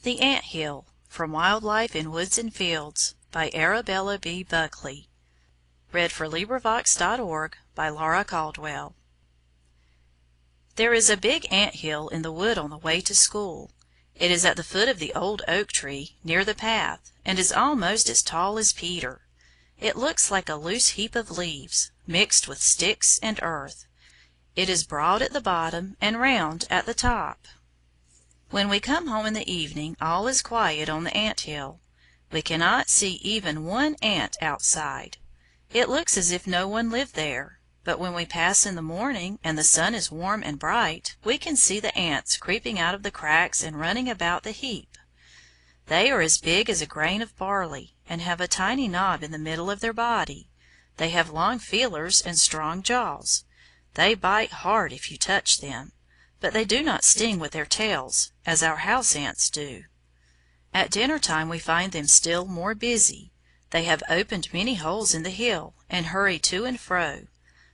The Ant Hill, From Wildlife in Woods and Fields, by Arabella B. Buckley. (LibriVox.org) There is a big ant hill in the wood on the way to school. It is at the foot of the old oak tree, near the path, and is almost as tall as Peter. It looks like a loose heap of leaves, mixed with sticks and earth. It is broad at the bottom and round at the top. When we come home in the evening, all is quiet on the ant hill. We cannot see even one ant outside. It looks as if no one lived there. But when we pass in the morning and the sun is warm and bright, we can see the ants creeping out of the cracks and running about the heap. They are as big as a grain of barley, and have a tiny knob in the middle of their body. They have long feelers and strong jaws. They bite hard if you touch them, but they do not sting with their tails, as our house ants do. At dinner time we find them still more busy. They have opened many holes in the hill, and hurry to and fro.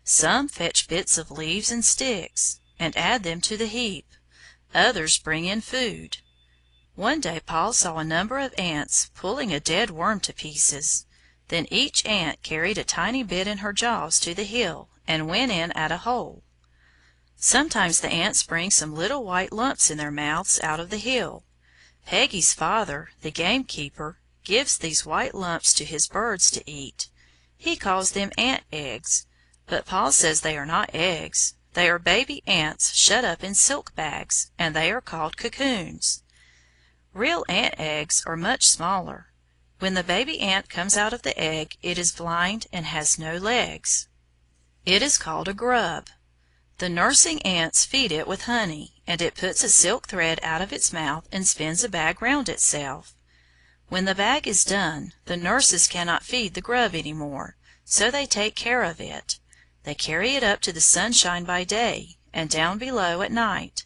Some fetch bits of leaves and sticks, and add them to the heap. Others bring in food. One day Paul saw a number of ants pulling a dead worm to pieces. Then each ant carried a tiny bit in her jaws to the hill, and went in at a hole. Sometimes the ants bring some little white lumps in their mouths out of the hill. Peggy's father, the gamekeeper, gives these white lumps to his birds to eat. He calls them ant eggs, but Paul says they are not eggs. They are baby ants shut up in silk bags, and they are called cocoons. Real ant eggs are much smaller. When the baby ant comes out of the egg, it is blind and has no legs. It is called a grub. The nursing ants feed it with honey, and it puts a silk thread out of its mouth and spins a bag round itself. When the bag is done, the nurses cannot feed the grub any more, so they take care of it. They carry it up to the sunshine by day, and down below at night.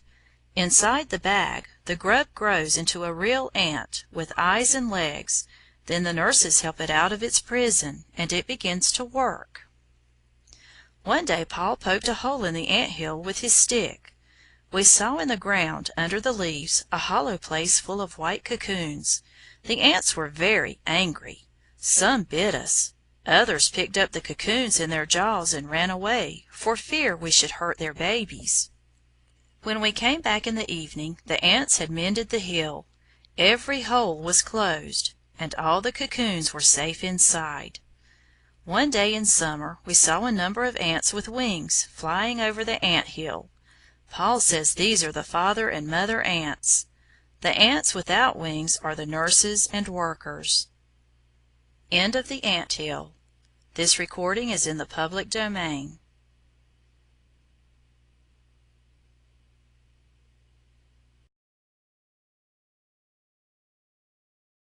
Inside the bag, the grub grows into a real ant, with eyes and legs. Then the nurses help it out of its prison, and it begins to work. One day Paul poked a hole in the ant hill with his stick. We saw in the ground, under the leaves, a hollow place full of white cocoons. The ants were very angry. Some bit us. Others picked up the cocoons in their jaws and ran away, for fear we should hurt their babies. When we came back in the evening, the ants had mended the hill. Every hole was closed, and all the cocoons were safe inside. One day in summer we saw a number of ants with wings flying over the ant hill. Paul says these are the father and mother ants. The ants without wings are the nurses and workers. End of the Ant Hill. This recording is in the public domain.